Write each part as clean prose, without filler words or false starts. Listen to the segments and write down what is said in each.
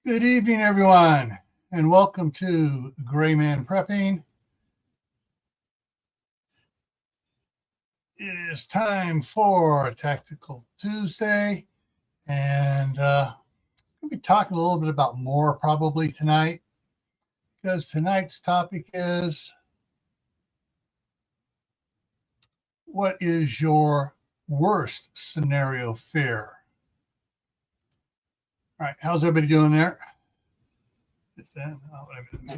Good evening, everyone, and welcome to GrayManPrepping. It is time for Tactical Tuesday, and we'll be talking a little bit about more probably tonight, because tonight's topic is, what is your worst scenario fear? All right, how's everybody doing there? Get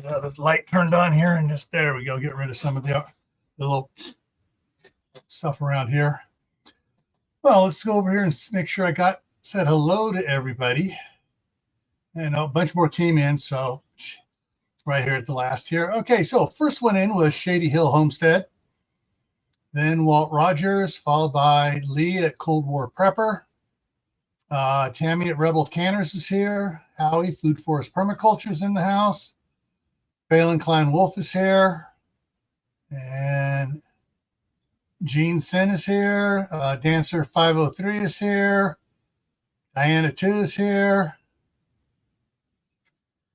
the light turned on here, and just there we go. Get rid of some of the little stuff around here. Well, let's go over here and make sure I said hello to everybody. And a bunch more came in, so right here at the last here. Okay, so first one in was Shady Hill Homestead. Then Walt Rogers, followed by Lee at Cold War Prepper. Tammy at Rebel Canners is here. Howie, Food Forest Permaculture is in the house. Phelan Klein Wolf is here. And Gene Sin is here. Dancer 503 is here. Diana 2 is here.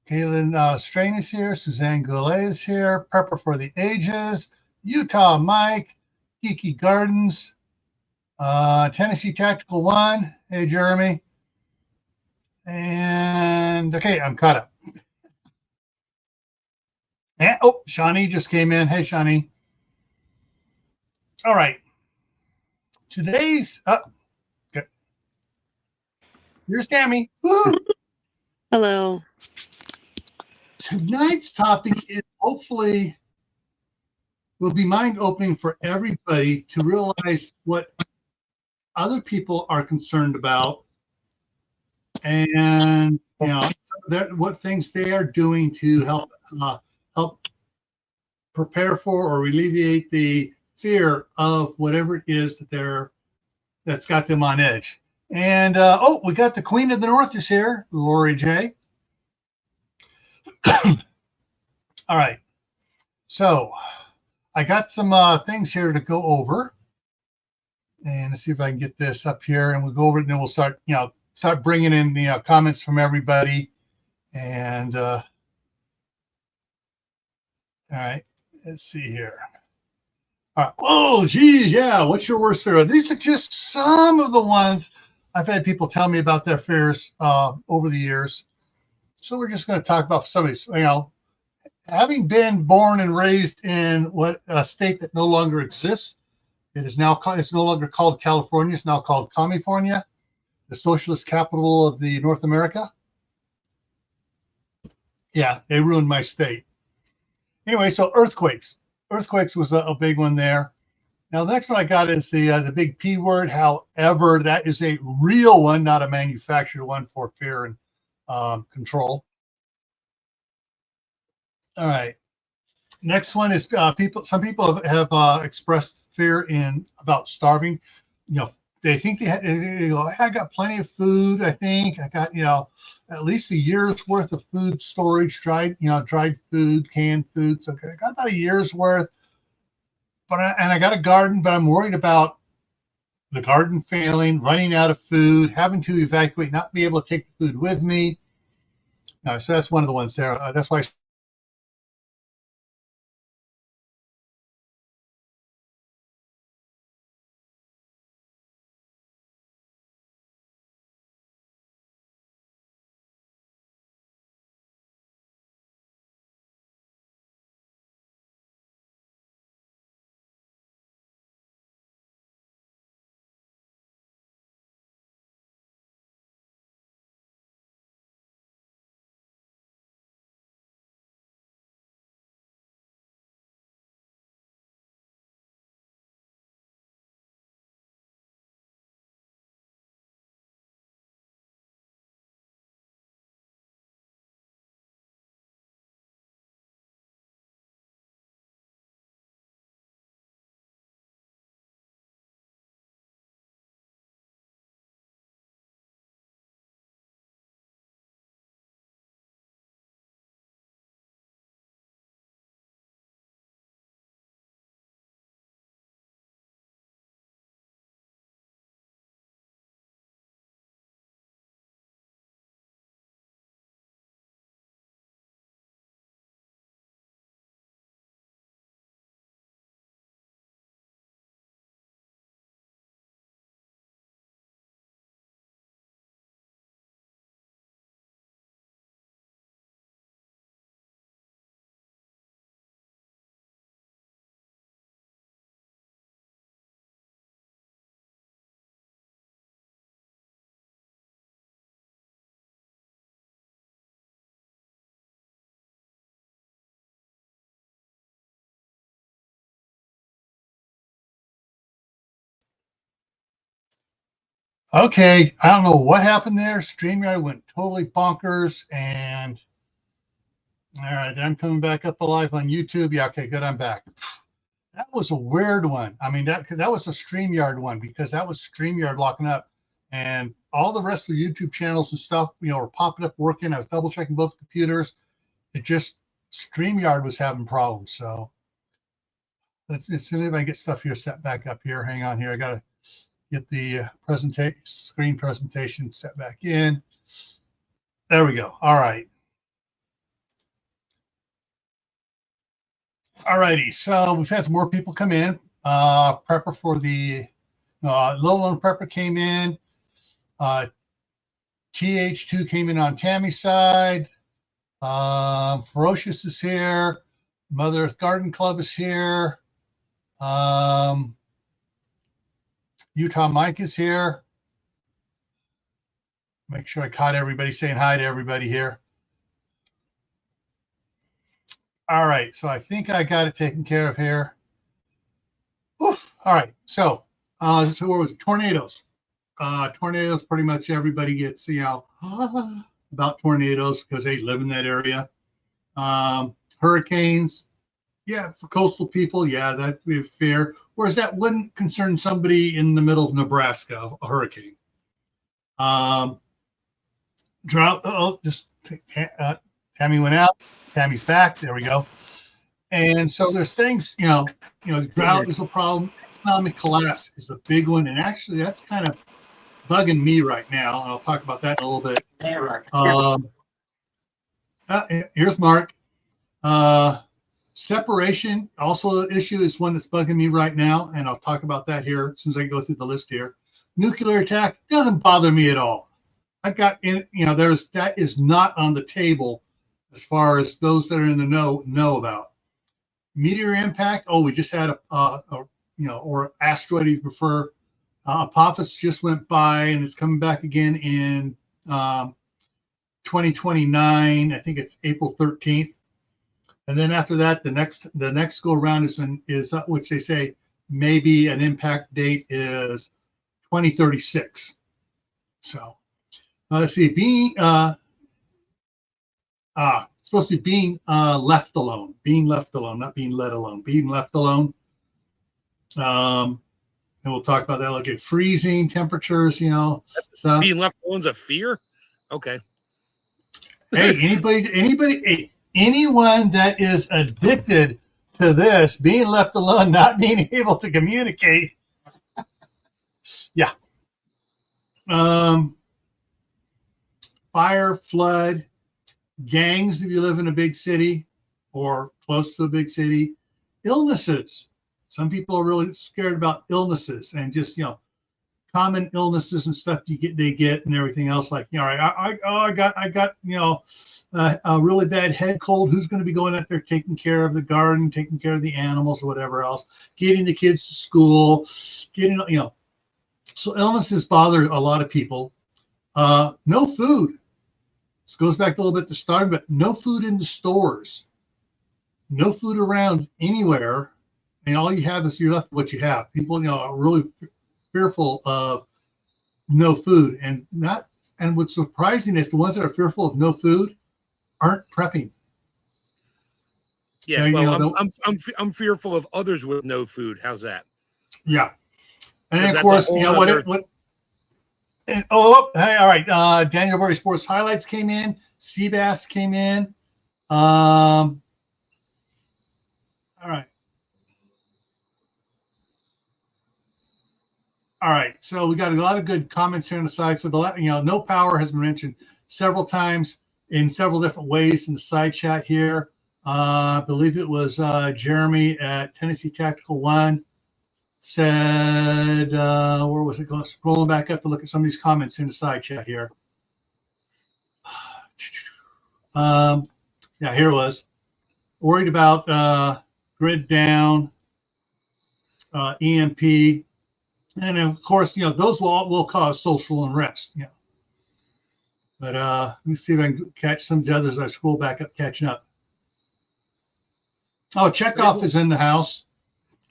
Caitlin Strain is here. Suzanne Goulet is here. Prepper for the Ages. Utah Mike. Geeky Gardens. Tennessee Tactical 1. Hey, Jeremy. And, okay, I'm caught up. And, oh, Shawnee just came in. Hey, Shawnee. All right. Today's, okay. Here's Tammy. Woo! Hello. Tonight's topic is hopefully will be mind-opening for everybody to realize what other people are concerned about, and what things they are doing to help prepare for or alleviate the fear of whatever it is that's got them on edge. And we got the Queen of the North is here, Lori J. All right, so I got some things here to go over, and let's see if I can get this up here, and we'll go over it, and then we'll start bringing in comments from everybody. And all right, let's see here. All right. Oh, geez, yeah. What's your worst fear? These are just some of the ones I've had people tell me about their fears over the years. So we're just going to talk about some of these. Having been born and raised in a state that no longer exists, it's no longer called California. It's now called California, the socialist capital of the North America. Yeah, they ruined my state. Anyway, so earthquakes. Earthquakes was a big one there. Now, the next one I got is the big P word. However, that is a real one, not a manufactured one for fear and control. All right. Next one is some people have expressed fear about starving. They think I got plenty of food. I think I got at least a year's worth of food storage, dried food, canned foods. Okay, I got about a year's worth. And I got a garden, but I'm worried about the garden failing, running out of food, having to evacuate, not be able to take the food with me. So that's one of the ones there. That's why Okay, I don't know what happened there. StreamYard went totally bonkers, and all right, I'm coming back up alive on YouTube. Yeah, okay, good, I'm back. That was a weird one. I mean, that was a StreamYard one because that was StreamYard locking up, and all the rest of the YouTube channels and stuff, were popping up working. I was double checking both computers. It just StreamYard was having problems. So let's see if I get stuff here set back up here. Hang on here. I gotta get the screen presentation set back in. There we go. All right. All righty. So we've had some more people come in. Prepper for the Lowland Prepper came in. TH2 came in on Tammy's side. Ferocious is here. Mother Earth Garden Club is here. Utah Mike is here. Make sure I caught everybody saying hi to everybody here. All right, so I think I got it taken care of here. Oof. All right, so what was it? Tornadoes. Tornadoes, pretty much everybody gets, about tornadoes because they live in that area. Hurricanes, yeah, for coastal people, yeah, that we have fear. Whereas that wouldn't concern somebody in the middle of Nebraska, a hurricane. Drought, Tammy went out. Tammy's back. There we go. And so there's things, drought is a problem. Economic collapse is a big one. And actually, that's kind of bugging me right now. And I'll talk about that in a little bit. Here's Mark. Separation, also an issue, is one that's bugging me right now. And I'll talk about that here as soon as I go through the list here. Nuclear attack doesn't bother me at all. I got in, that is not on the table as far as those that are in the know about. Meteor impact, we just had or asteroid, if you prefer. Apophis just went by and it's coming back again in 2029. I think it's April 13th. And then after that, the next go around is which they say maybe an impact date is 2036. So let's see, supposed to be being left alone, not being let alone, being left alone. And we'll talk about that. Look at freezing temperatures, stuff. Being left alone is a fear. Okay. Hey, anyone that is addicted to this, being left alone, not being able to communicate. Yeah. Fire, flood, gangs if you live in a big city or close to a big city, illnesses. Some people are really scared about illnesses and just, common illnesses and stuff they get and everything else. Like, I got a really bad head cold. Who's going to be going out there taking care of the garden, taking care of the animals or whatever else, getting the kids to school, so illnesses bother a lot of people. No food. This goes back a little bit to start, but no food in the stores, no food around anywhere. And all you have is you're left with what you have. People, are really fearful of no food, and what's surprising is the ones that are fearful of no food aren't prepping. Yeah, I'm fearful of others with no food. How's that? Yeah, and then of course, hey, all right. Daniel Berry Sports Highlights came in. Seabass came in. All right. All right, so we got a lot of good comments here on the side. So no power has been mentioned several times in several different ways in the side chat here. I believe it was Jeremy at Tennessee Tactical One said, where was it going? Scrolling back up to look at some of these comments in the side chat here. Yeah, here it was. Worried about grid down, EMP. And of course, those will cause social unrest. But let me see if I can catch some of the others. I scroll back up, catching up. Oh, Chekhov is in the house.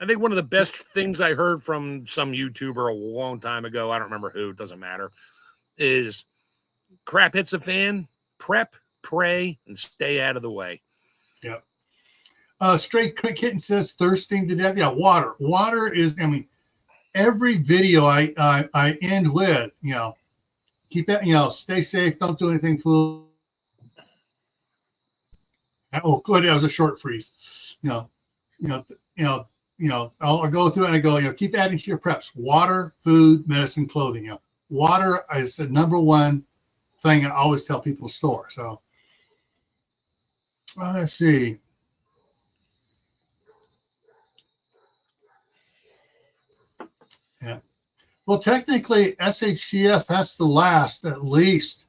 I think one of the best things I heard from some YouTuber a long time ago, I don't remember who, it doesn't matter, is crap hits a fan, prep, pray, and stay out of the way. Yep. Straight Kitten says thirsting to death. Yeah, water. Water is, I mean, every video I end with, keep that, stay safe, don't do anything foolish. Oh, good. That was a short freeze. I'll go through it and I go, keep adding to your preps. Water, food, medicine, clothing. Water is the number one thing I always tell people to store. So let's see. Yeah. Well, technically, SHTF has to last at least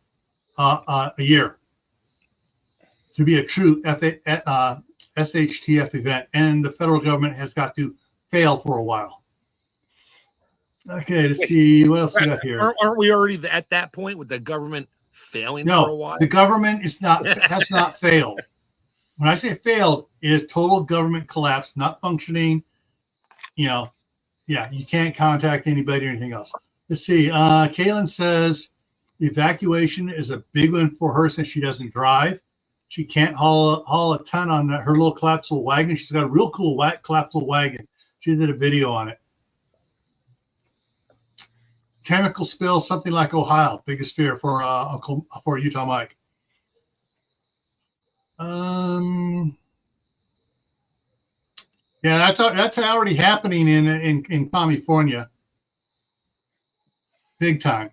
a year to be a true SHTF event, and the federal government has got to fail for a while. Okay, let's see what else we got here. Aren't we already at that point with the government failing for a while? The government has not failed. When I say failed, it is total government collapse, not functioning. You can't contact anybody or anything else. Let's see. Kaylin says the evacuation is a big one for her since she doesn't drive. She can't haul a ton on her little collapsible wagon. She's got a real cool collapsible wagon. She did a video on it. Chemical spill, something like Ohio. Biggest fear for Utah Mike. Yeah, that's already happening in California. Big time.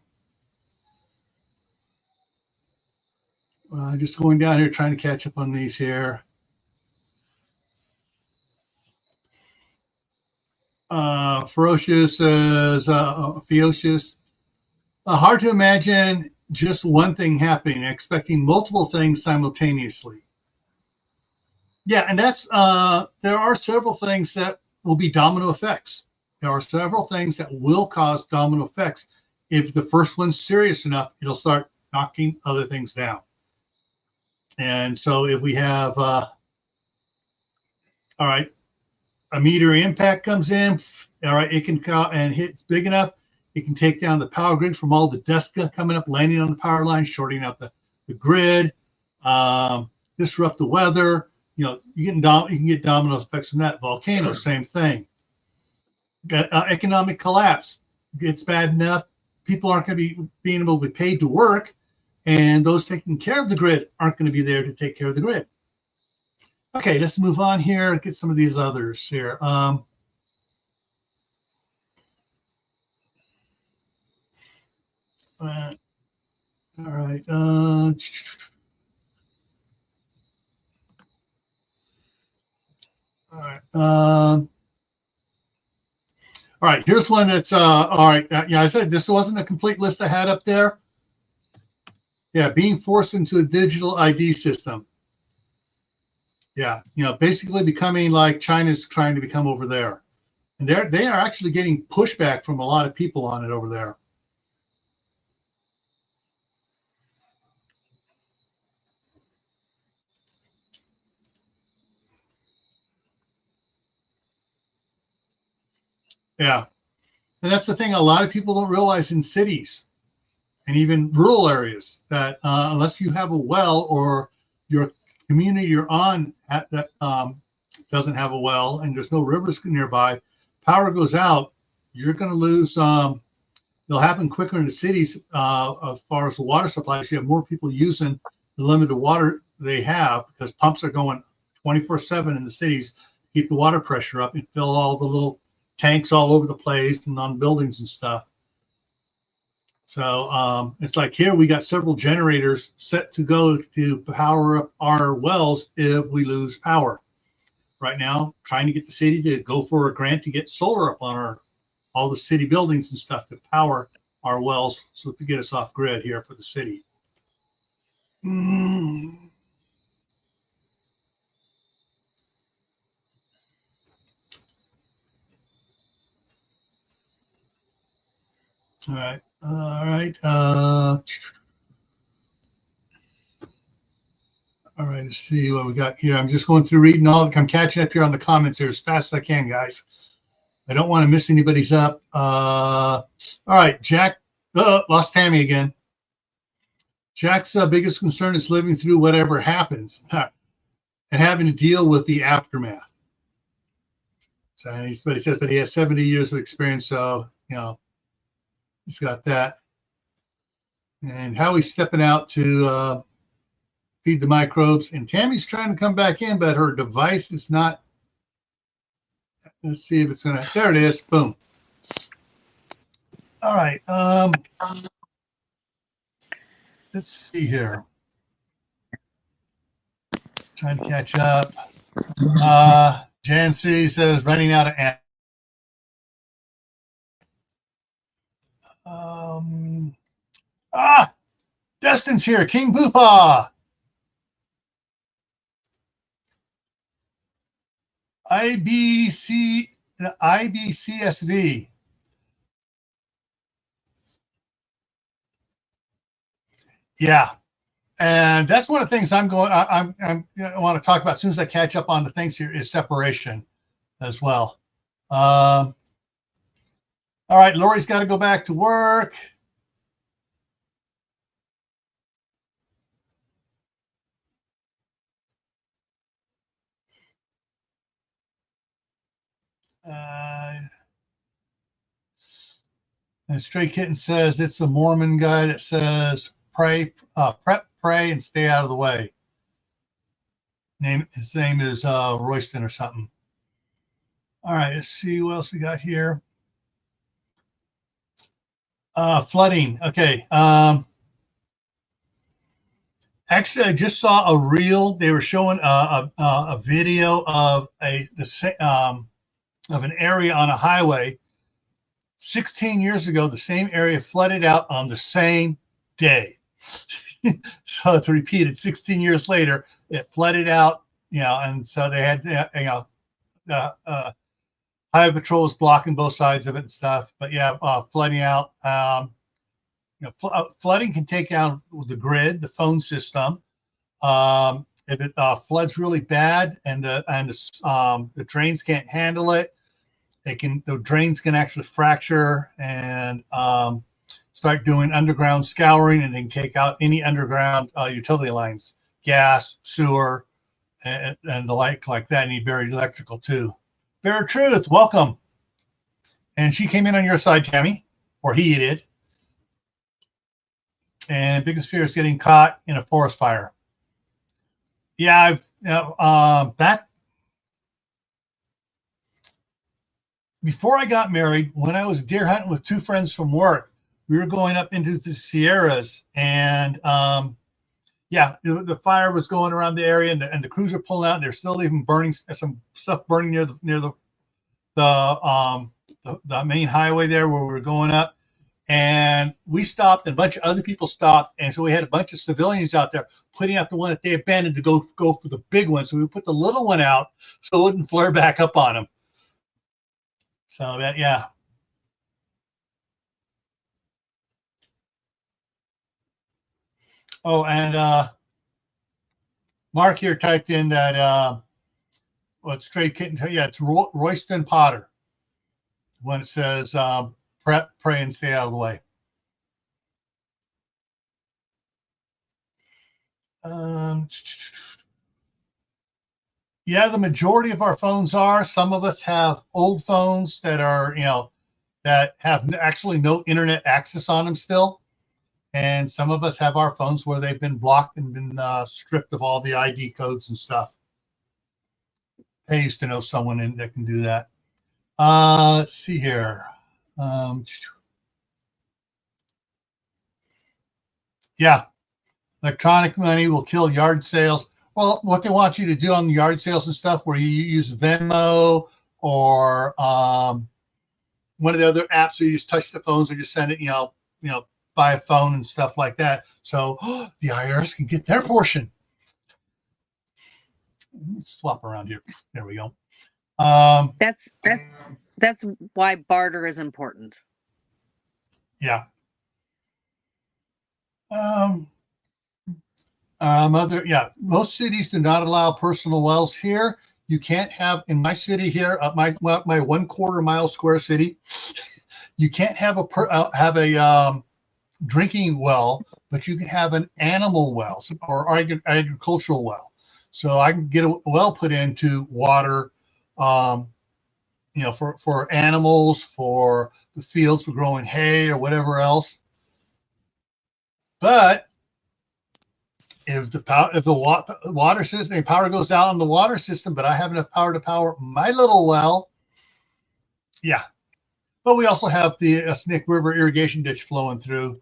Just going down here, trying to catch up on these here. Ferocious says, Ferocious. Hard to imagine just one thing happening, expecting multiple things simultaneously. Yeah, and that's there are several things that will be domino effects. There are several things that will cause domino effects. If the first one's serious enough, it'll start knocking other things down. And so if we have, all right, a meteor impact comes in, all right, it can and hits big enough, it can take down the power grid from all the dust coming up, landing on the power line, shorting out the grid, disrupt the weather. You can get domino effects from that. Volcano, same thing. Economic collapse gets bad enough, people aren't going to be being able to be paid to work, and those taking care of the grid aren't going to be there to take care of the grid. Okay, let's move on here and get some of these others here. All right. All right. All right. Here's one that's all right. Yeah, I said this wasn't a complete list I had up there. Yeah, being forced into a digital ID system. Yeah, basically becoming like China's trying to become over there, and they are actually getting pushback from a lot of people on it over there. Yeah, and that's the thing. A lot of people don't realize in cities and even rural areas that unless you have a well or your community you're on that doesn't have a well and there's no rivers nearby, power goes out, you're going to lose. It'll happen quicker in the cities as far as the water supplies. You have more people using the limited water they have because pumps are going 24/7 in the cities to keep the water pressure up and fill all the little tanks all over the place and on buildings and stuff. So it's like here we got several generators set to go to power up our wells if we lose power. Right now, trying to get the city to go for a grant to get solar up on all the city buildings and stuff to power our wells so to get us off grid here for the city. All right. All right. All right, let's see what we got here. I'm just going through reading all. I'm catching up here on the comments here as fast as I can, guys. I don't want to miss anybody's up. All right, Jack. Lost Tammy again. Jack's biggest concern is living through whatever happens and having to deal with the aftermath. So, but he says, but he has 70 years of experience, so he's got that. And how he's stepping out to feed the microbes. And Tammy's trying to come back in, but her device is not. Let's see if it's gonna. There it is. Boom. All right. Let's see here. Trying to catch up. Jan C says running out of Destin's here. King Boopa. IBCSV. Yeah. And that's one of the things I want to talk about as soon as I catch up on the things here is separation as well. All right, Lori's got to go back to work. And Stray Kitten says it's the Mormon guy that says prep, pray, and stay out of the way. His name is Royston or something. All right, let's see what else we got here. Flooding. Okay. Actually, I just saw a reel. They were showing a video of an area on a highway. 16 years ago, the same area flooded out on the same day. So it's repeated 16 years later, it flooded out, and so they had, highway patrol was blocking both sides of it and stuff. But yeah, flooding out. Flooding can take out the grid, the phone system. If it floods really bad and the drains can't handle it, the drains can actually fracture and start doing underground scouring, and then take out any underground utility lines, gas, sewer, and the like that. And buried electrical too. Bear Truth, welcome. And she came in on your side, Tammy, or he did. And biggest fear is getting caught in a forest fire. Yeah, I've back before I got married, when I was deer hunting with two friends from work, we were going up into the Sierras, and the fire was going around the area, and the crews were pulling out, and they're still even burning some stuff burning near the main highway there where we were going up. And we stopped, and a bunch of other people stopped, and so we had a bunch of civilians out there putting out the one that they abandoned to go for the big one. So we put the little one out so it wouldn't flare back up on them. So that, yeah. Oh, and Mark here typed in that what's Straight Kitten? Yeah, it's Royston Potter when it says prep, pray, and stay out of the way. Yeah, the majority of our phones are. Some of us have old phones that are, that have actually no internet access on them still. And some of us have our phones where they've been blocked and been stripped of all the ID codes and stuff. I used to know someone that can do that. Let's see here. Yeah, electronic money will kill yard sales. Well, what they want you to do on the yard sales and stuff, where you use Venmo or one of the other apps where you just touch the phones or just send it, by a phone and stuff like that. So the IRS can get their portion. Let's swap around here. There we go. That's why barter is important. Yeah. Most cities do not allow personal wells here. You can't have, in my city here, my 1/4 mile square city, you can't have a drinking well, but you can have an animal well or agricultural well. So I can get a well put into water, for animals, for the fields, for growing hay or whatever else. But if the water system, power goes out in the water system, but I have enough power to power my little well, yeah. But we also have the Snake River irrigation ditch flowing through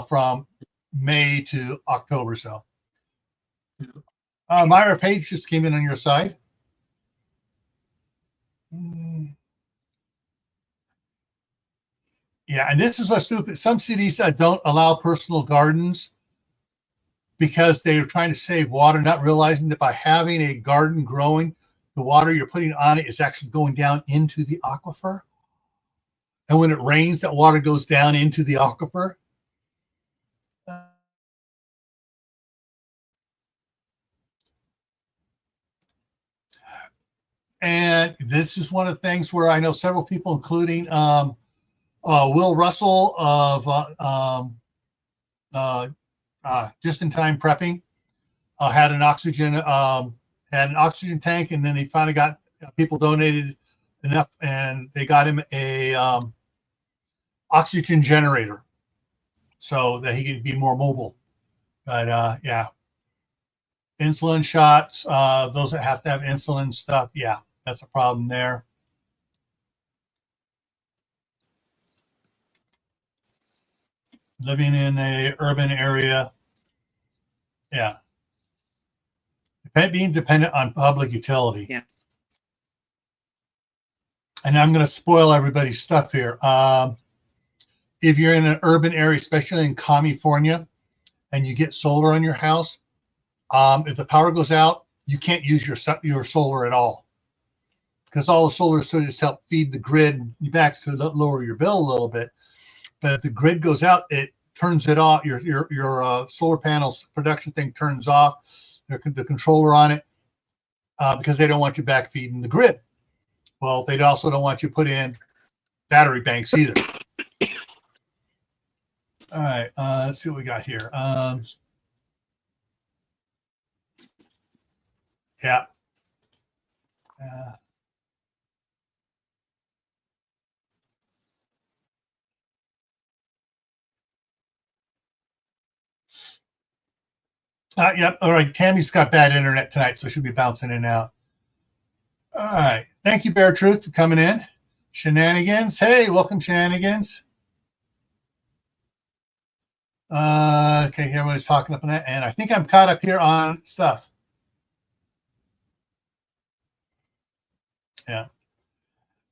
from May to October. So, Myra Page just came in on your side. Yeah, and this is what's stupid. Some cities don't allow personal gardens because they're trying to save water, not realizing that by having a garden growing, the water you're putting on it is actually going down into the aquifer. And when it rains, that water goes down into the aquifer. And this is one of the things where I know several people, including Will Russell of Just in Time Prepping, had an oxygen tank, and then he finally got people donated enough, and they got him a oxygen generator so that he could be more mobile. But yeah, insulin shots, those that have to have insulin stuff, yeah, that's a problem there. Living in a urban area, yeah. Being dependent on public utility. Yeah. And I'm going to spoil everybody's stuff here. If you're in an urban area, especially in California, and you get solar on your house, if the power goes out, you can't use your solar at all, because all the solar does is help feed the grid back to lower your bill a little bit. But if the grid goes out, it turns it off. Your solar panels production thing turns off. The controller on it, because they don't want you back feeding the grid. Well, they also don't want you put in battery banks either. All right, let's see what we got here. Yeah. Yep. All right. Tammy's got bad internet tonight, so she'll be bouncing in and out. All right. Thank you, Bear Truth, for coming in. Shenanigans. Hey, welcome, Shenanigans. Okay, everybody's talking up on that, and I think I'm caught up here on stuff. Yeah.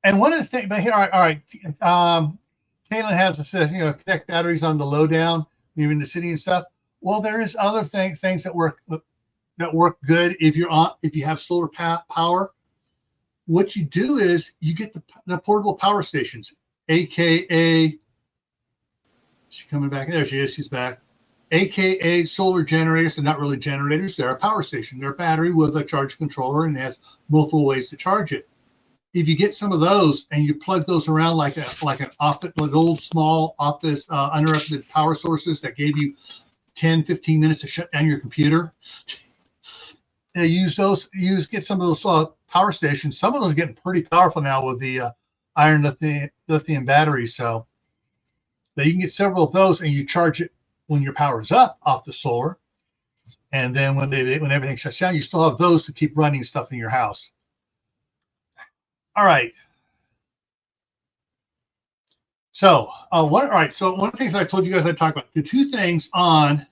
And one of the things, but here, all right. Caitlin has said, connect batteries on the lowdown, even in the city and stuff. Well, there is other things that work good if you have solar power. What you do is you get the portable power stations, aka she's coming back. There she is. She's back. AKA solar generators. They're not really generators. They're a power station. They're a battery with a charge controller, and it has multiple ways to charge it. If you get some of those and you plug those around like an office, like old small office uninterrupted power sources that gave you 10, 15 minutes to shut down your computer, get some of those power stations. Some of those are getting pretty powerful now with the iron lithium batteries. So that you can get several of those, and you charge it when your power is up off the solar. And then when everything shuts down, you still have those to keep running stuff in your house. All right. So, one of the things I told you guys I'd talk about, the two things on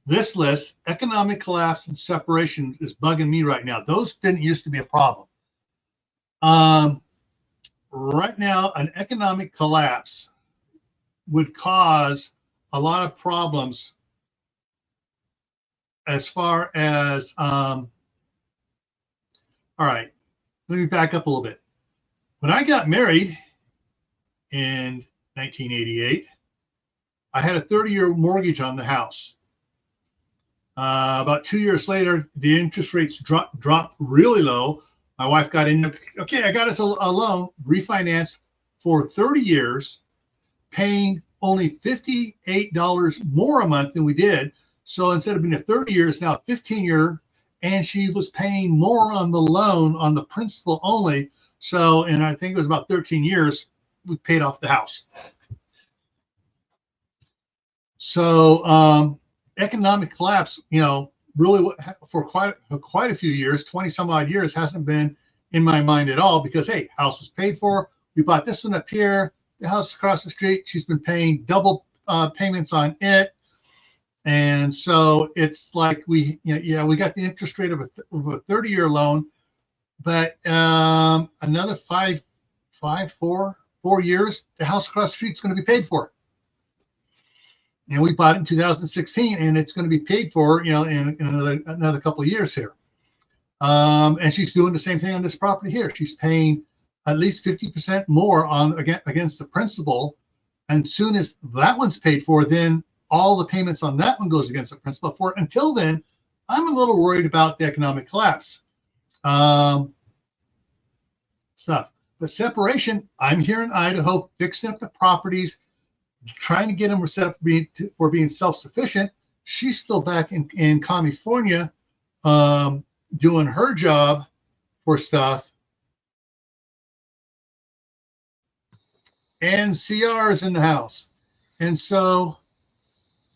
this list, economic collapse and separation, is bugging me right now. Those didn't used to be a problem. Right now, an economic collapse would cause a lot of problems as far as, all right, let me back up a little bit. When I got married in 1988, I had a 30-year mortgage on the house. About 2 years later, the interest rates dropped really low. My wife got in. Okay, I got us a loan, refinanced for 30 years, paying only $58 more a month than we did. So instead of being a 30 years, now a 15-year, and she was paying more on the loan on the principal only. So, and I think it was about 13 years, we paid off the house. So economic collapse, really for quite a few years, 20 some odd years, hasn't been in my mind at all because, hey, house was paid for. We bought this one up here, the house across the street. She's been paying double payments on it. And so it's like we got the interest rate of a 30-year loan, but another 4 years, the house across the street is going to be paid for. And we bought it in 2016, and it's going to be paid for, in another couple of years here. And she's doing the same thing on this property here. She's paying at least 50% more against the principal. And soon as that one's paid for, then all the payments on that one goes against the principal. Until then, I'm a little worried about the economic collapse stuff. But separation, I'm here in Idaho, fixing up the properties, trying to get them set up for being self-sufficient. She's still back in California doing her job for stuff. And CR is in the house. And so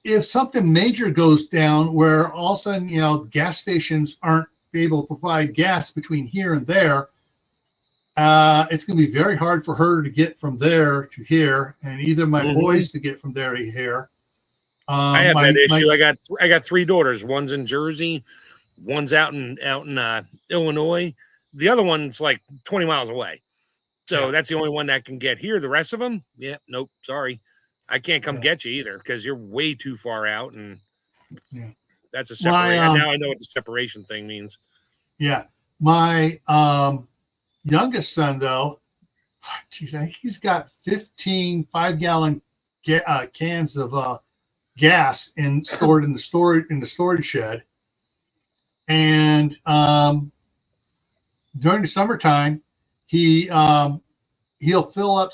if something major goes down where all of a sudden, gas stations aren't able to provide gas between here and there, it's going to be very hard for her to get from there to here, and either my boys to get from there to here. I have that issue. I got 3 daughters. One's in Jersey, one's out in Illinois. The other one's like 20 miles away. So that's the only one that can get here. The rest of them, nope, sorry. I can't come get you either because you're way too far out, and that's a separation. Now I know what the separation thing means. Yeah. My youngest son, though, geez, I think he's got 15 5-gallon cans of gas stored in the storage shed. And during the summertime, he'll fill up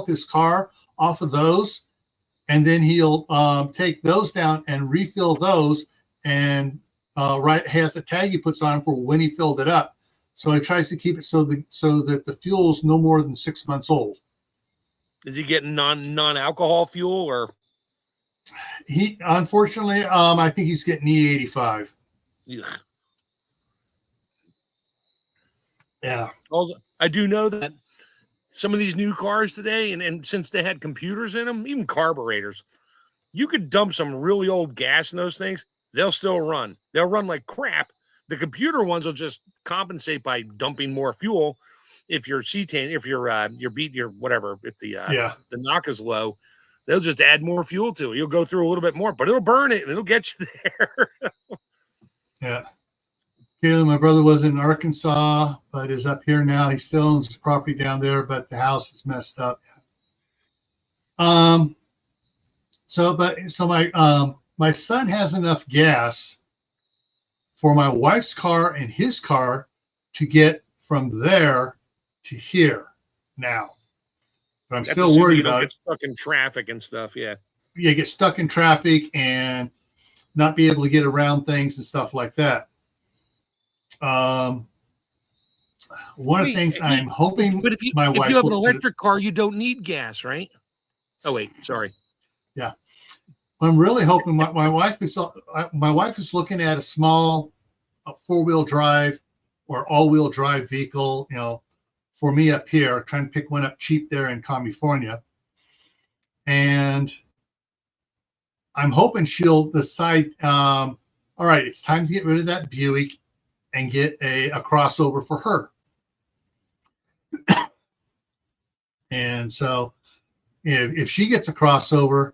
his car off of those, and then he'll take those down and refill those, and has a tag he puts on for when he filled it up. So he tries to keep it so that the fuel's no more than 6 months old. Is he getting non-alcohol fuel, or he? Unfortunately, I think he's getting E85. Yeah. Also, I do know that some of these new cars today, and since they had computers in them, even carburetors, you could dump some really old gas in those things. They'll still run. They'll run like crap. The computer ones will just compensate by dumping more fuel. If your cetane, if your whatever, if the knock is low, they'll just add more fuel to it. You'll go through a little bit more, but it'll burn it and it'll get you there. Yeah. Caleb, my brother was in Arkansas, but is up here now. He still owns his property down there, but the house is messed up. So my son has enough gas for my wife's car and his car to get from there to here now. But I'm still worried about it. Get stuck in traffic and stuff. Yeah, get stuck in traffic and not be able to get around things and stuff like that. One of the things I'm hoping, but if you have an electric car, you don't need gas, right? Oh wait, sorry. Yeah, I'm really hoping my wife is looking at a small 4-wheel drive or all-wheel drive vehicle, for me up here, trying to pick one up cheap there in California, and I'm hoping she'll decide, all right, it's time to get rid of that Buick and get a crossover for her. And so if she gets a crossover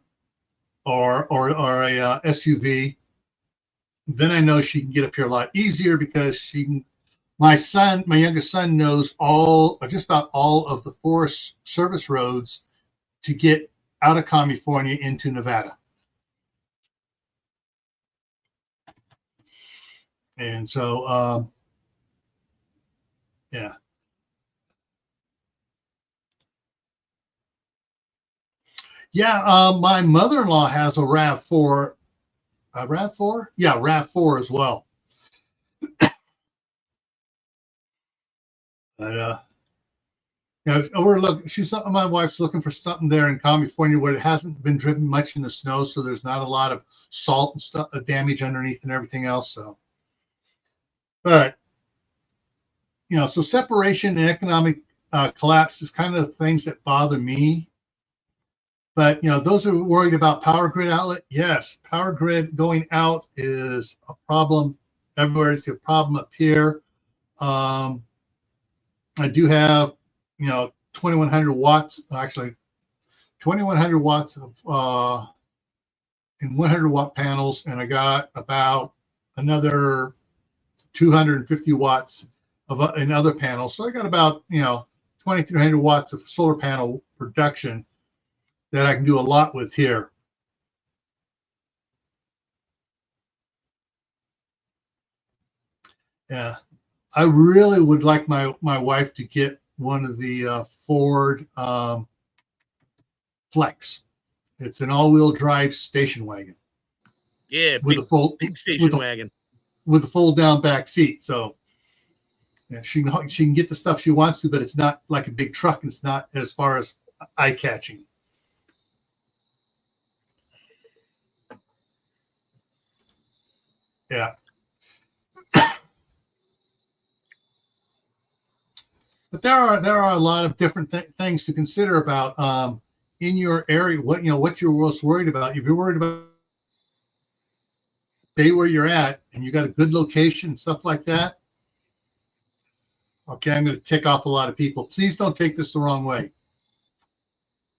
or a SUV, then I know she can get up here a lot easier because she can. My youngest son knows just about all of the Forest Service roads to get out of California into Nevada. And so, yeah. Yeah, my mother-in-law has a RAV4. A RAV4? Yeah, RAV4 as well. But, my wife's looking for something there in California where it hasn't been driven much in the snow, so there's not a lot of salt and stuff, damage underneath and everything else. So, but so separation and economic collapse is kind of the things that bother me. But those who are worried about power grid outlet, yes, power grid going out is a problem everywhere. It's a problem up here. I do have 2100 watts, actually 2100 watts of in 100 watt panels, and I got about another 250 watts of in other panels. So I got about 2300 watts of solar panel production that I can do a lot with here. Yeah, I really would like my wife to get one of the Ford Flex. It's an all-wheel drive station wagon. Yeah, with big station wagon with a fold-down back seat. So yeah, she can get the stuff she wants to, but it's not like a big truck, and it's not as far as eye-catching. Yeah. But there are a lot of different things to consider about in your area. What you're most worried about. If you're worried about stay where you're at and you got a good location, stuff like that. Okay, I'm going to tick off a lot of people. Please don't take this the wrong way.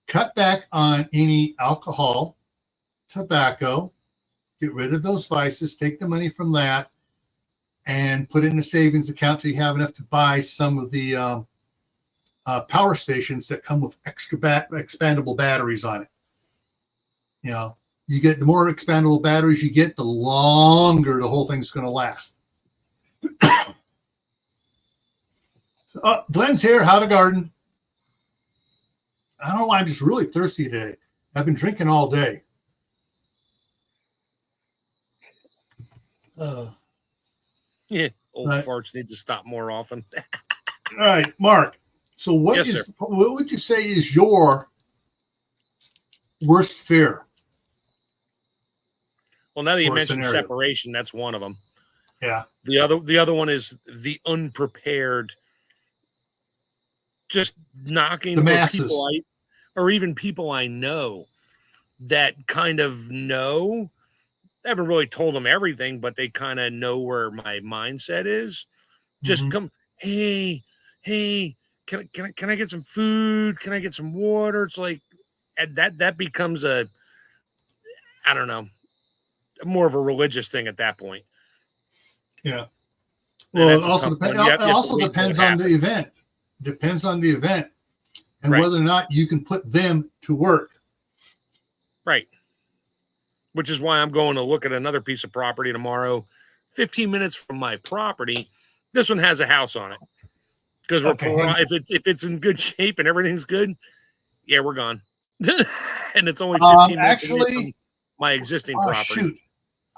Cut back on any alcohol, tobacco. Get rid of those vices. Take the money from that and put it in a savings account so you have enough to buy some of the power stations that come with extra expandable batteries on it. You get the more expandable batteries you get, the longer the whole thing's going to last. So, Glenn's here. How to garden? I don't know why I'm just really thirsty today. I've been drinking all day. Yeah, old farts need to stop more often. All right, Mark. So what would you say is your worst fear? Well, now that you mentioned separation, that's one of them. Yeah. The other one is the unprepared, just knocking the masses. People or even people I know that kind of know. I haven't really told them everything, but they kind of know where my mindset is. Just come, hey, can I get some food? Can I get some water? It's like that becomes I don't know, more of a religious thing at that point. Yeah. Well, it also depends on the event. Depends on the event and whether or not you can put them to work. Right. Which is why I'm going to look at another piece of property tomorrow, 15 minutes from my property. This one has a house on it. Because if it's in good shape and everything's good, yeah, we're gone. And it's only 15 minutes from my existing property. Shoot.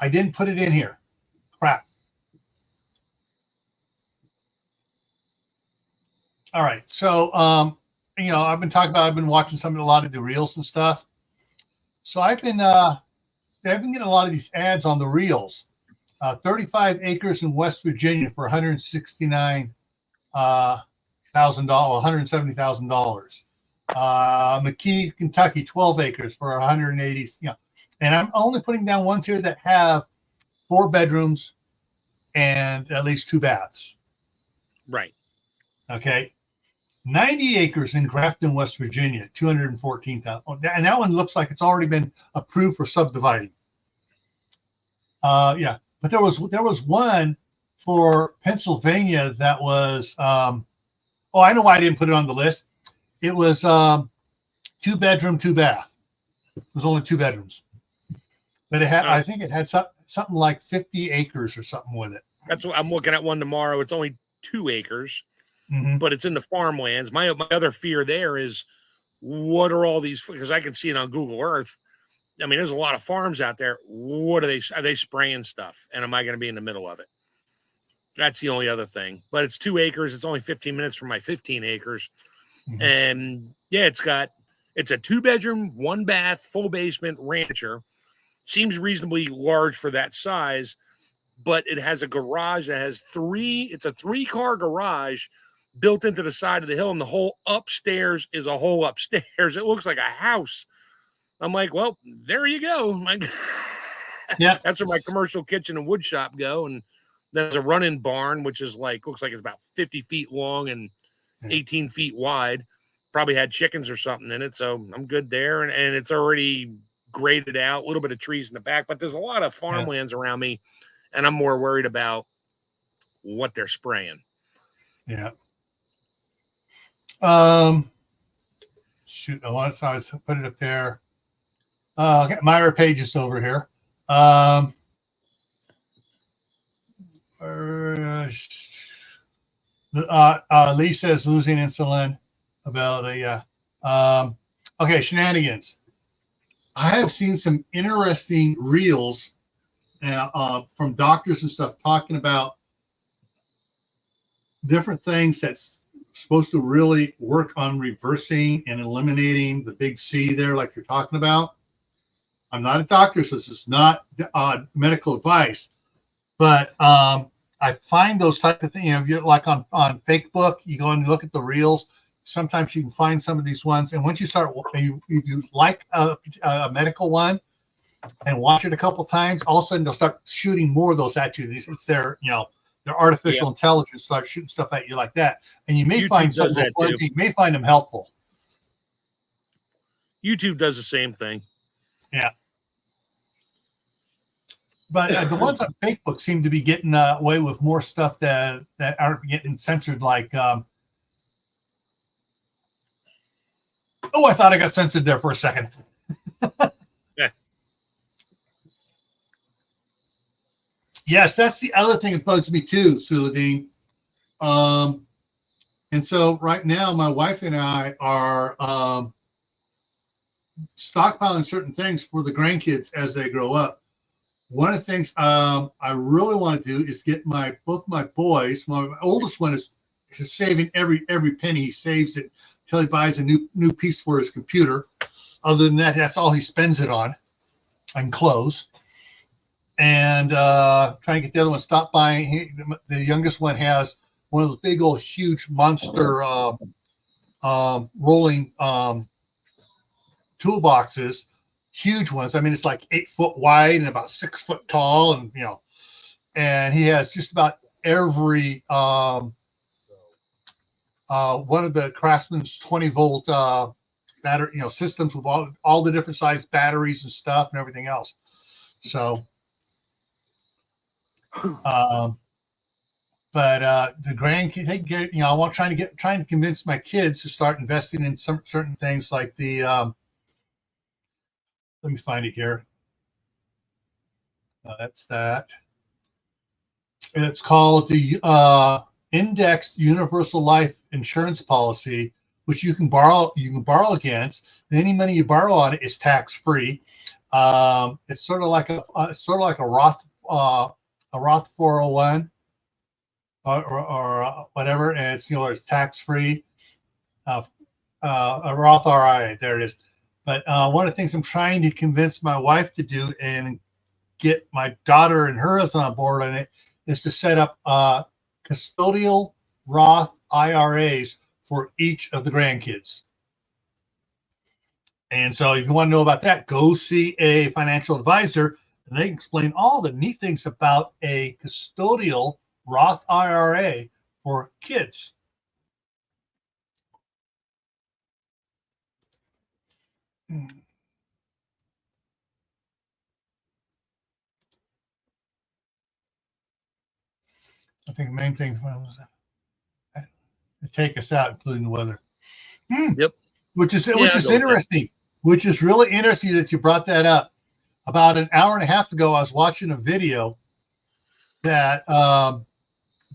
I didn't put it in here. Crap. All right. So I've been watching a lot of the reels and stuff. So I've been getting a lot of these ads on the reels. 35 acres in West Virginia for $169,000, $170,000. McKee, Kentucky, 12 acres for 180. And I'm only putting down ones here that have 4 bedrooms and at least 2 baths. Right. Okay. 90 acres in Grafton, West Virginia, 214,000. And that one looks like it's already been approved for subdividing. Yeah. But there was one for Pennsylvania that was I know why I didn't put it on the list. It was 2 bedroom, 2 bath. It was only 2 bedrooms. But it had I think it had something like 50 acres or something with it. That's what I'm looking at one tomorrow. It's only 2 acres, Mm-hmm. but it's in the farmlands. My other fear there is, what are all these? Because I can see it on Google Earth. I mean, there's a lot of farms out there. What are they spraying stuff? And am I going to be in the middle of it? That's the only other thing. But it's 2 acres. It's only 15 minutes from my 15 acres. Mm-hmm. And yeah, it's a 2-bedroom, 1-bath, full basement rancher. Seems reasonably large for that size, but it has a garage that has it's a 3-car garage built into the side of the hill, and the whole upstairs is a whole upstairs. It looks like a house. I'm like, well, there you go. Yeah, that's where my commercial kitchen and wood shop go. And there's a run-in barn, which is looks like it's about 50 feet long and 18 feet wide. Probably had chickens or something in it, so I'm good there. And it's already graded out, a little bit of trees in the back, but there's a lot of farmlands around me, and I'm more worried about what they're spraying. Yeah. Shoot, I want to put it up there. Okay, Myra Page is over here. Lisa is losing insulin about okay, shenanigans. I have seen some interesting reels from doctors and stuff talking about different things that's supposed to really work on reversing and eliminating the big C there, like you're talking about. I'm not a doctor, so this is not medical advice, but I find those type of things. If you're like on Facebook, you go and look at the reels. Sometimes you can find some of these ones, and once you start, if you like a medical one and watch it a couple times, all of a sudden they'll start shooting more of those at you. It's their artificial intelligence start shooting stuff at you like that, and you may YouTube find some of those ones, you may find them helpful. YouTube does the same thing. Yeah. But the ones on Facebook seem to be getting away with more stuff that aren't getting censored. Like, I thought I got censored there for a second. Yeah. Yes, that's the other thing that bugs me too, Suladeen. And so right now, my wife and I are stockpiling certain things for the grandkids as they grow up. One of the things I really want to do is get both my boys. My oldest one is saving every penny he saves it until he buys a new piece for his computer. Other than that, that's all he spends it on clothes. And trying to get the other one stopped buying. The youngest one has one of those big old huge monster rolling toolboxes. Huge ones. I mean, it's like 8 foot wide and about 6 foot tall, and and he has just about every one of the Craftsman's 20-volt battery, systems with all the different size batteries and stuff and everything else. So, but the grandkids, they get, I want trying to convince my kids to start investing in some certain things like the. Let me find it here. That's that. And it's called the Indexed Universal Life Insurance Policy, which you can borrow against. Any money you borrow on it is tax free. It's sort of like a Roth 401 or whatever, and it's it's tax free. A Roth RIA, there it is. But one of the things I'm trying to convince my wife to do and get my daughter and hers on board on it is to set up custodial Roth IRAs for each of the grandkids. And so if you want to know about that, go see a financial advisor, and they can explain all the neat things about a custodial Roth IRA for kids. I think the main thing was to take us out, including the weather. Yep. Which is interesting. Which is really interesting that you brought that up. About an hour and a half ago, I was watching a video that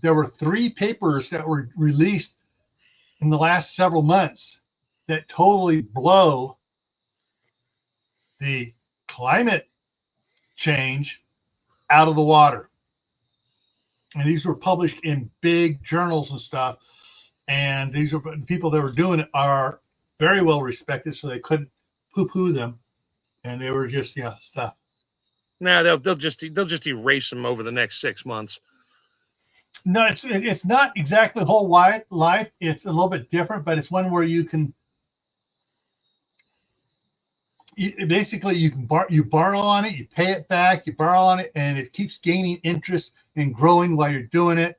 there were 3 papers that were released in the last several months that totally blow the climate change out of the water. And these were published in big journals and stuff. And these are people that were doing it are very well respected, so they couldn't poo-poo them. And they were just, stuff. Nah, they'll just erase them over the next 6 months. No, it's not exactly whole life. It's a little bit different, but it's one where you can basically you borrow on it, you pay it back, you borrow on it, and it keeps gaining interest and growing while you're doing it.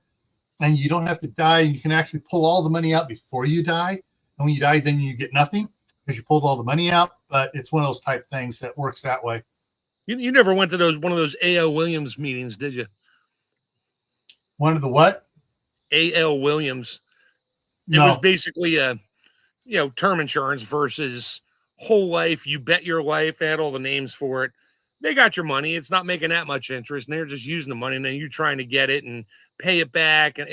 And you don't have to die. You can actually pull all the money out before you die. And when you die, then you get nothing because you pulled all the money out. But it's one of those type things that works that way. You never went to one of those A.L. Williams meetings, did you? One of the what? A.L. Williams. It was basically term insurance versus whole life. You bet your life. They had all the names for it. They got your money. It's not making that much interest, and they're just using the money, and then you're trying to get it and pay it back. And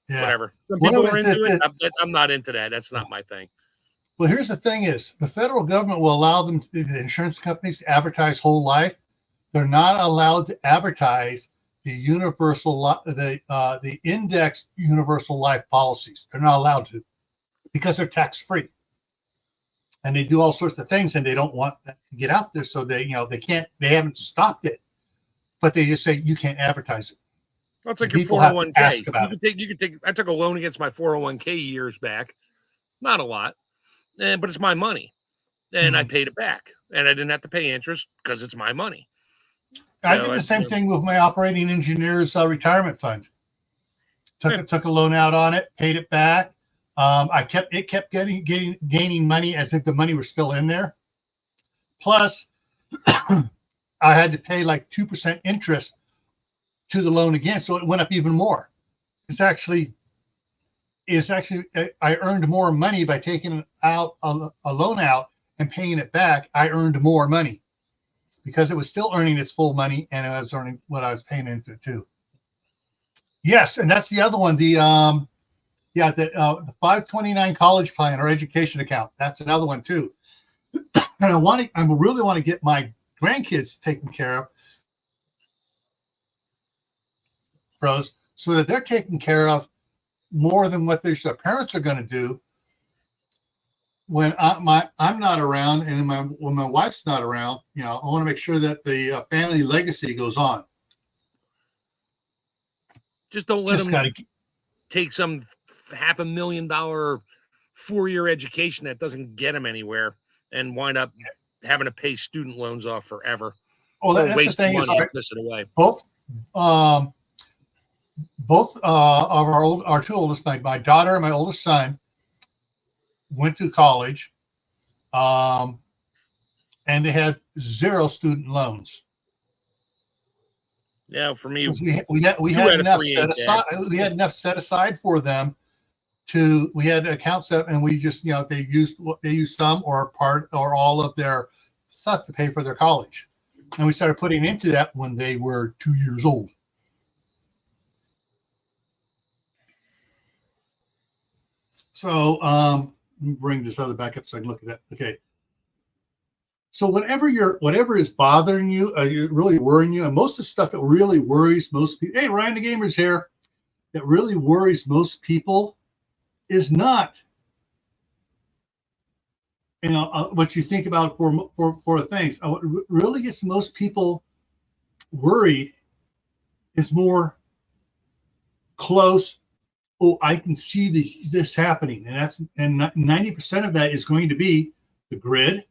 whatever. Some people are into it. I'm not into that. That's not my thing. Well, here's the thing: is the federal government will allow the insurance companies to advertise whole life. They're not allowed to advertise the the index universal life policies. They're not allowed to because they're tax free, and they do all sorts of things, and they don't want that to get out there. So they can't. They haven't stopped it, but they just say you can't advertise it. Well, it's like your 401k. You could take. I took a loan against my 401k years back. Not a lot, but it's my money, and I paid it back, and I didn't have to pay interest because it's my money. I did the same thing with my operating engineer's retirement fund. Took a loan out on it, paid it back. It kept gaining money as if the money was still in there. Plus, I had to pay like 2% interest to the loan again, so it went up even more. It's actually I earned more money by taking out a loan out and paying it back. I earned more money because it was still earning its full money, and I was earning what I was paying into it too. Yes, and that's the other one. The 529 college plan or education account. That's another one too. And I really want to get my grandkids taken care of, pros, so that they're taken care of more than what their parents are going to do when I'm not around, and when my wife's not around. I want to make sure that the family legacy goes on. Just don't let them take some $500,000 4-year education that doesn't get them anywhere and wind up having to pay student loans off forever. Oh, that's the thing money and piss it away. Both of our two oldest, my daughter and my oldest son, went to college, and they had 0 student loans. Yeah, for me, we had enough set aside. We had enough set aside for them we had accounts set up, and we just they used some or part or all of their stuff to pay for their college, and we started putting into that when they were 2 years old. So let me bring this other back up so I can look at that. Okay. So whatever is bothering you, you're really worrying you, and most of the stuff that really worries most people. Hey, Ryan the Gamer's here. That really worries most people is not, what you think about for things. What really gets most people worried is more close. Oh, I can see this happening, and 90% of that is going to be the grid,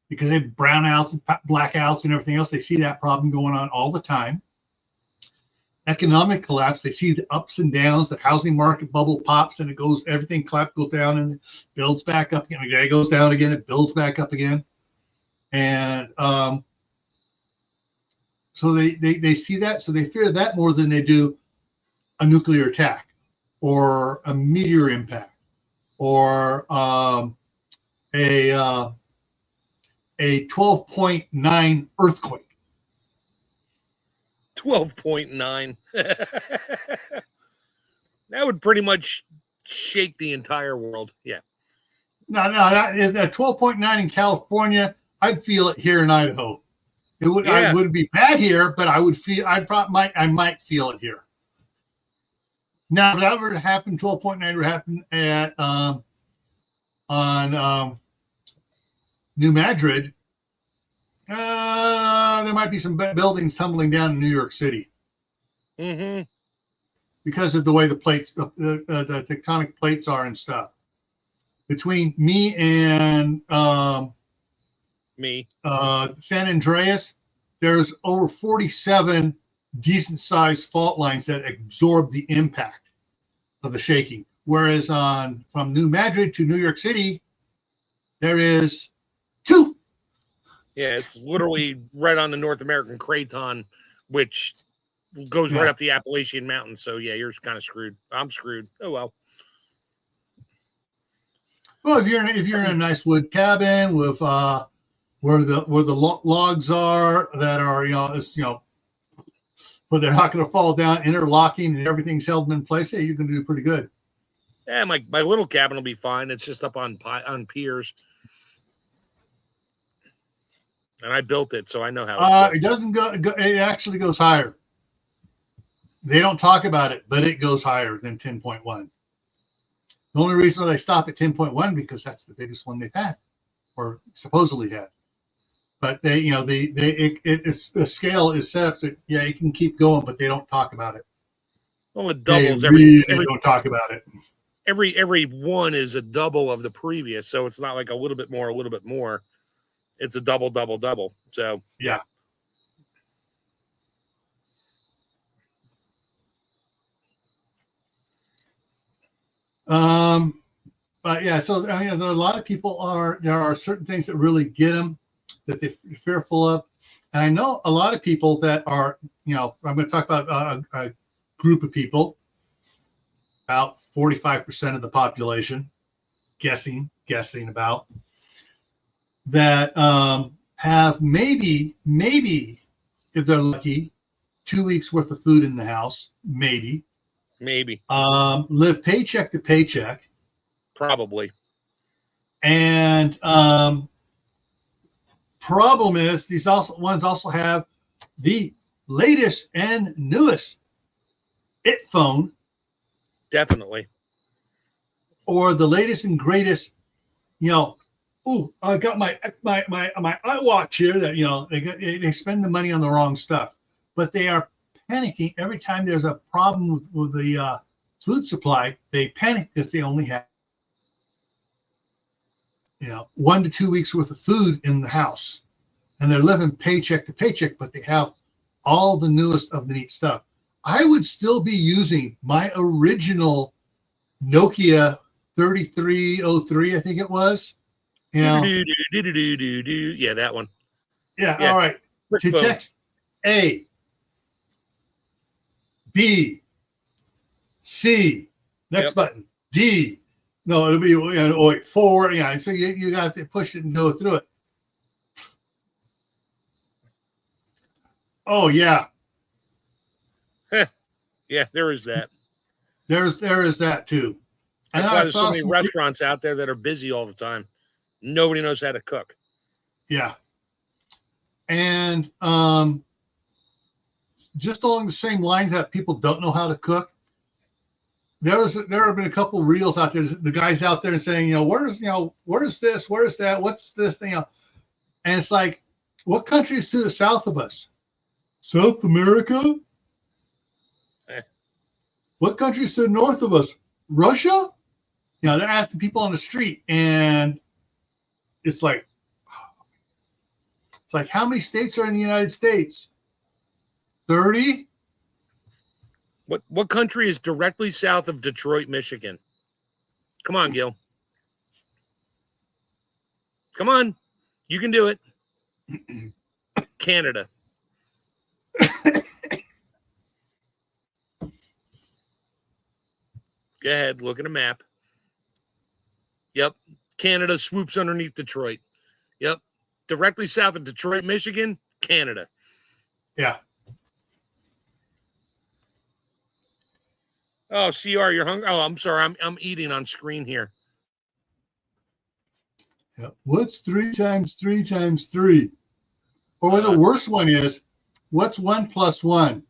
because they have brownouts and blackouts and everything else. They see that problem going on all the time. Economic collapse, they see the ups and downs. The housing market bubble pops and everything goes down and builds back up again. It goes down again, it builds back up again. And so they see that, so they fear that more than they do a nuclear attack or a meteor impact or a 12.9 earthquake. 12.9. That would pretty much shake the entire world. Yeah. No, at 12.9 in California, I'd feel it here in Idaho. It would, Yeah. I would be bad here, but I would feel, I might feel it here. Now, if that were to happen, 12.9 would happen at, on New Madrid. There might be some buildings tumbling down in New York City. Mm-hmm. Because of the way the plates, the tectonic plates are and stuff. Between me and San Andreas, there's over 47 decent sized fault lines that absorb the impact of the shaking. Whereas from New Madrid to New York City, there is 2. Yeah, it's literally right on the North American Craton, which goes right up the Appalachian Mountains. So yeah, you're kind of screwed. I'm screwed. Oh well. Well, if you're in a nice wood cabin with where the logs are that are where they're not going to fall down, interlocking, and everything's held in place, yeah, you can do pretty good. Yeah, my little cabin will be fine. It's just up on piers, and I built it, so I know how. It doesn't go. It actually goes higher. They don't talk about it, but it goes higher than 10.1. The only reason why they stop at 10.1 because that's the biggest one they've had, or supposedly had. But the scale is set up that it can keep going, but they don't talk about it. Well, it doubles they don't talk about it. Every one is a double of the previous, so it's not like a little bit more, a little bit more. It's a double. So yeah. But yeah, so there are a lot of people there are certain things that really get them that they're fearful of. And I know a lot of people that are, I'm going to talk about a group of people, about 45% of the population, guessing about, that have maybe, if they're lucky, 2 weeks worth of food in the house, maybe. Live paycheck to paycheck. Probably. And problem is these ones also have the latest and newest phone. Definitely. Or the latest and greatest, I got my iWatch here that, they spend the money on the wrong stuff, but they are panicking every time there's a problem with the food supply. They panic because they only have 1 to 2 weeks worth of food in the house, and they're living paycheck to paycheck, but they have all the newest of the neat stuff. I would still be using my original Nokia 3303, I think it was. Yeah, that one. Yeah. All right. To text A, B, C, next button, D. No, it'll be 4. Yeah, so you got to push it and go through it. Oh yeah. Yeah, there is that. There is that too. That's why there's so many restaurants out there that are busy all the time. Nobody knows how to cook. Yeah. And just along the same lines that people don't know how to cook, there have been a couple of reels out there. The guys out there saying, where's this? Where's that? What's this thing? And it's like, what countries to the south of us? South America? What countries to the north of us? Russia? They're asking people on the street, and it's like how many states are in the United States? 30? What country is directly south of Detroit, Michigan? Come on, Gil. Come on. You can do it. Canada. Go ahead. Look at a map. Yep. Canada swoops underneath Detroit. Yep. Directly south of Detroit, Michigan, Canada. Yeah. Oh, CR, you're hungry. Oh, I'm sorry. I'm eating on screen here. Yeah. What's 3 times 3 times 3? Or the worst one is, what's 1 plus 1?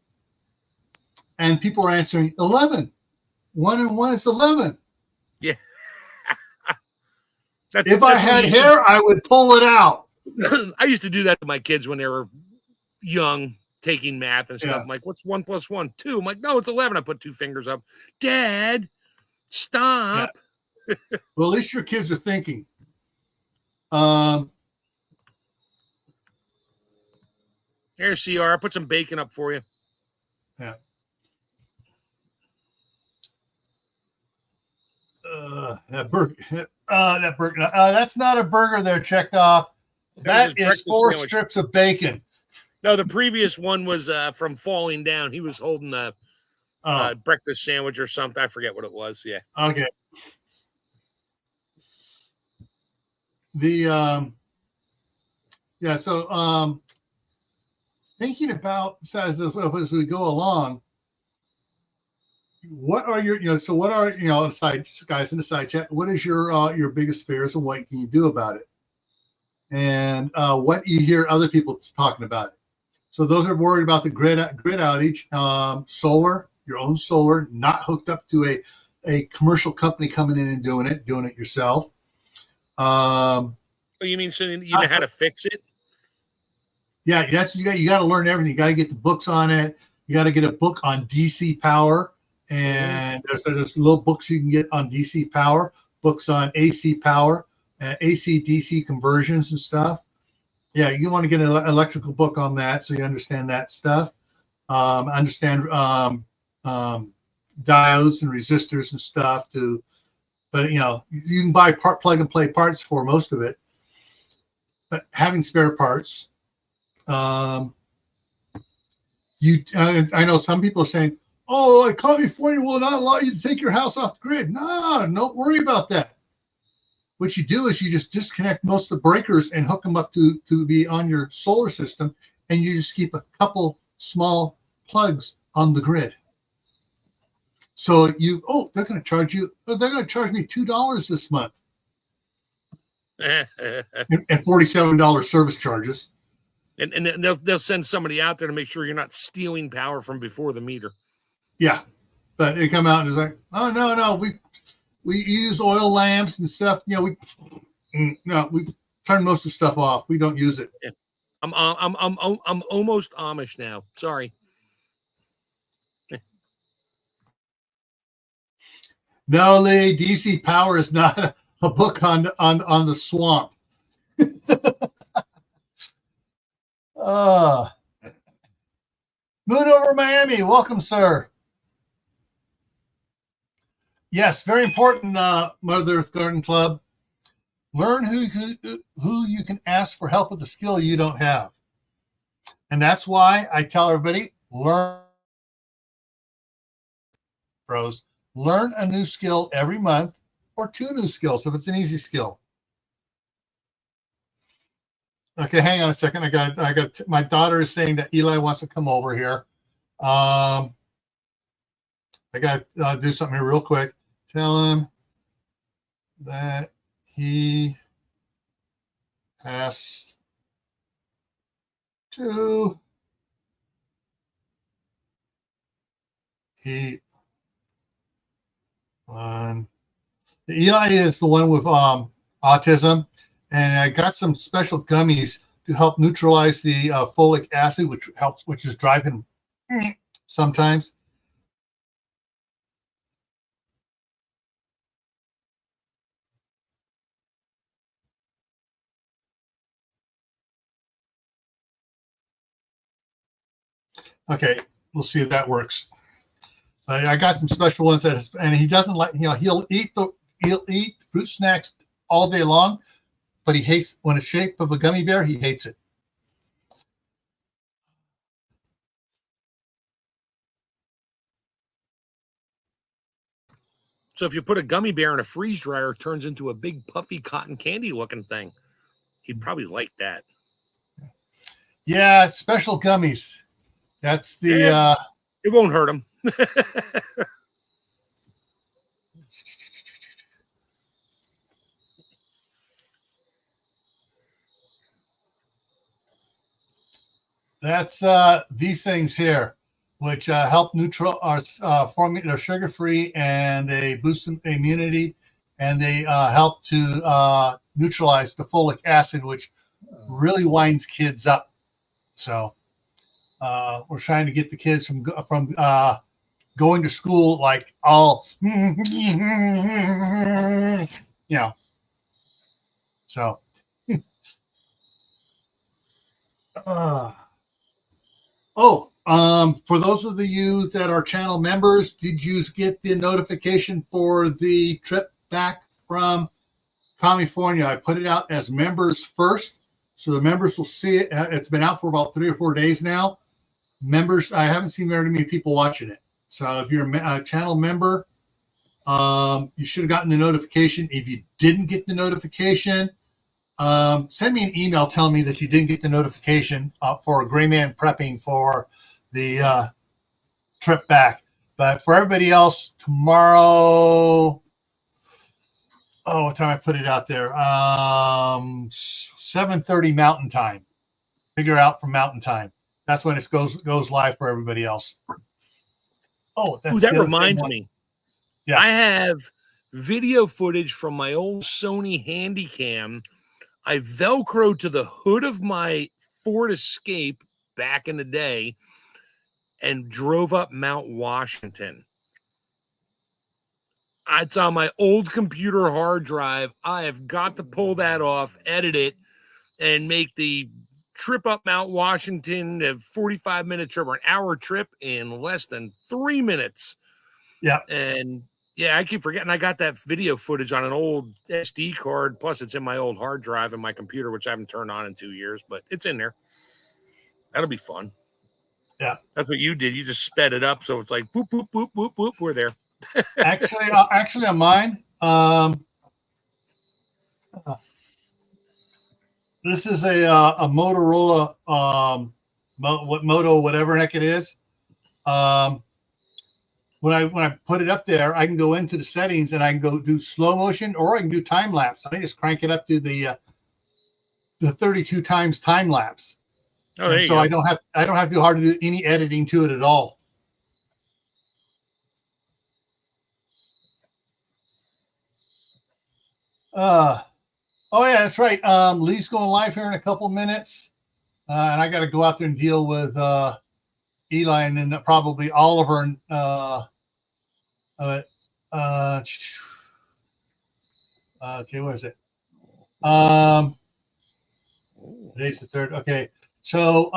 And people are answering 11. 1 and 1 is 11. Yeah. If I had hair, I would pull it out. I used to do that to my kids when they were young, taking math and stuff. Yeah. I'm like, what's 1 plus 1? 2. I'm like, no, it's 11. I put 2 fingers up. Dad, stop. Yeah. Well, at least your kids are thinking. There's CR. I put some bacon up for you. Yeah. That burger. That's not a burger there checked off. That is 4 sandwich. strips of bacon. No, the previous one was from falling down. He was holding a breakfast sandwich or something. I forget what it was. Yeah. Okay. The so thinking about as we go along, what are your what are side guys in the side chat, what is your biggest fears and what can you do about it, and what you hear other people talking about it. So those are worried about the grid outage, solar, your own solar, not hooked up to a commercial company coming in and doing it yourself. Oh, you mean so you know how to fix it? Yeah, you got to learn everything. You got to get the books on it. You got to get a book on DC power, and there's little books you can get on DC power, books on AC power, AC DC conversions and stuff. Yeah, you want to get an electrical book on that so you understand that stuff. Understand diodes and resistors and stuff too. But you can buy plug and play parts for most of it. But having spare parts. I know some people are saying, "Oh, California will not allow you to take your house off the grid." No, don't worry about that. What you do is you just disconnect most of the breakers and hook them up to be on your solar system, and you just keep a couple small plugs on the grid. So they're going to charge you. They're going to charge me $2 this month, and $47 service charges. And they'll send somebody out there to make sure you're not stealing power from before the meter. Yeah, but they come out and it's like, oh no, we use oil lamps and stuff. We turned most of the stuff off. We don't use it. Yeah. I'm almost Amish now. Sorry. No, Lee, DC power is not a book on the swamp. Moon over Miami, welcome, sir. Yes, very important, Mother Earth Garden Club. Learn who you can ask for help with a skill you don't have. And that's why I tell everybody, learn a new skill every month, or 2 new skills if it's an easy skill. Okay, hang on a second. I got my daughter is saying that Eli wants to come over here. I got to do something here real quick. Tell him that he has to eat one. Eli is the one with autism, and I got some special gummies to help neutralize the folic acid, which is driving sometimes. Okay, we'll see if that works. I got some special ones and he doesn't like. He'll eat fruit snacks all day long, but he hates when it's shape of a gummy bear. He hates it. So if you put a gummy bear in a freeze dryer, it turns into a big puffy cotton candy looking thing. He'd probably like that. Yeah, special gummies. That's the. It won't hurt him. That's these things here, which help neutral formulate are sugar free, and they boost immunity, and they help to neutralize the folic acid, which really winds kids up. So we're trying to get the kids from going to school like all So for those of you that are channel members, did you get the notification for the trip back from California? I put it out as members first, so the members will see it. It's been out for about 3 or 4 days now. Members, I haven't seen very many people watching it. So if you're a channel member, you should have gotten the notification. If you didn't get the notification, send me an email telling me that you didn't get the notification for GrayManPrepping for the trip back. But for everybody else, tomorrow, what time I put it out there? 7:30 Mountain Time. Figure out from Mountain Time. That's when it goes live for everybody else. Oh, that reminds me. Yeah. I have video footage from my old Sony Handycam. I Velcroed to the hood of my Ford Escape back in the day and drove up Mount Washington. It's on my old computer hard drive. I have got to pull that off, edit it, and make the trip up Mount Washington, a 45-minute trip or an hour trip in less than 3 minutes. Yeah. And yeah, I keep forgetting I got that video footage on an old SD card. Plus, it's in my old hard drive in my computer, which I haven't turned on in 2 years, but it's in there. That'll be fun. Yeah. That's what you did. You just sped it up. So it's like, boop, boop, boop, boop, boop. We're there. Actually on mine, this is a Motorola, Moto, whatever the heck it is. When I put it up there, I can go into the settings and I can go do slow motion, or I can do time lapse. I just crank it up to the 32 times time lapse. Oh, there you so go. I don't have to hardly do any editing to it at all. Oh yeah, that's right. Lee's going live here in a couple minutes, and I got to go out there and deal with Eli, and then probably Oliver and okay, what is it? Today's the 3rd. Okay, so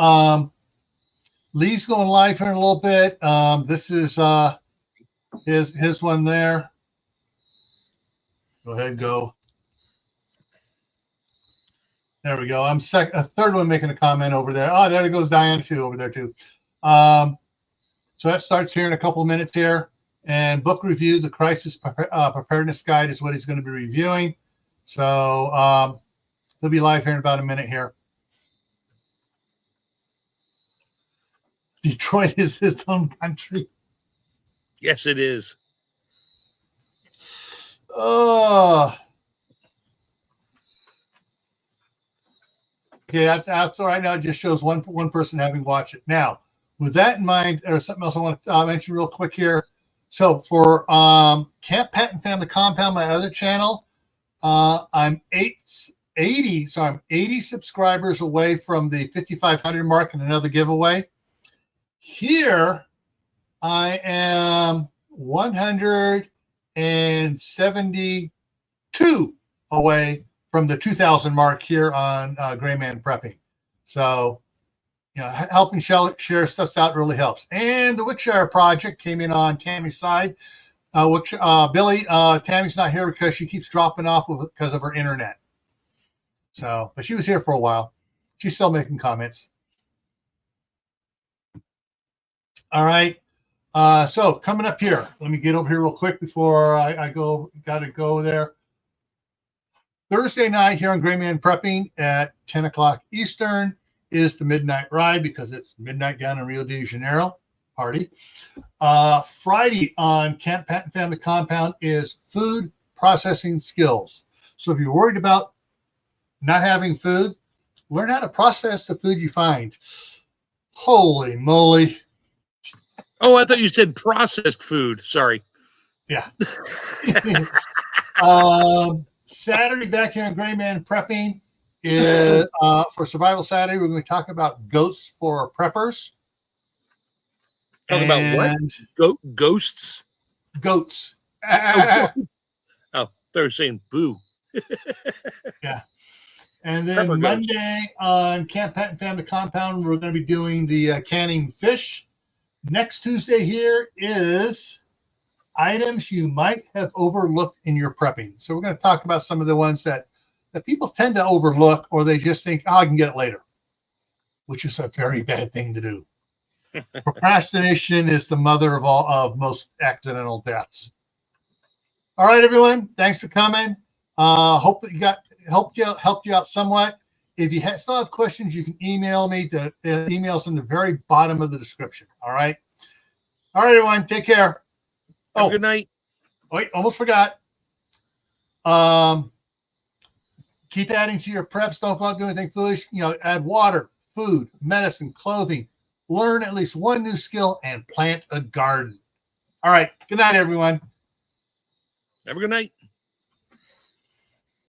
Lee's going live here in a little bit. This is his one there. Go ahead, go. There we go. I'm a third one making a comment over there. Oh, there goes Diana too over there too. So that starts here in a couple of minutes here. And book review, the Crisis Preparedness Guide is what he's going to be reviewing. So he'll be live here in about a minute here. Detroit is his own country. Yes, it is. Okay, that's all right now. It just shows one person having watched it. Now, with that in mind, there's something else I want to mention real quick here. So for Camp Pat and Family Compound, my other channel, I'm 80 subscribers away from the 5,500 mark and another giveaway. Here, I am 172 away from the 2,000 mark here on GrayManPrepping. So, helping share stuff out really helps. And the Wickshire project came in on Tammy's side. Billy, Tammy's not here because she keeps dropping off because of her internet. So, but she was here for a while. She's still making comments. All right. So coming up here, let me get over here real quick before I go. Got to go there. Thursday night here on GrayManPrepping at 10 o'clock Eastern is the Midnight Ride, because it's midnight down in Rio de Janeiro party. Friday on Camp Pat and Family Compound is food processing skills. So if you're worried about not having food, learn how to process the food you find. Holy moly. Oh, I thought you said processed food. Sorry. Yeah. Saturday back here on GrayManPrepping is for Survival Saturday. We're going to talk about goats for preppers. Talk about what? Ghosts? Goats. Oh, they're saying boo. Yeah. And then Prepper Monday on Camp Pat and Family Compound, we're going to be doing the canning fish. Next Tuesday here is items you might have overlooked in your prepping. So we're going to talk about some of the ones that people tend to overlook, or they just think, oh, I can get it later, which is a very bad thing to do. Procrastination is the mother of most accidental deaths. All right, everyone. Thanks for coming. Hope that helped you out somewhat. If you still have questions, you can email me. The email's in the very bottom of the description. All right. All right, everyone. Take care. Have a good night. Wait, almost forgot. Keep adding to your preps. Don't go out doing anything foolish. Add water, food, medicine, clothing. Learn at least one new skill and plant a garden. All right. Good night, everyone. Have a good night.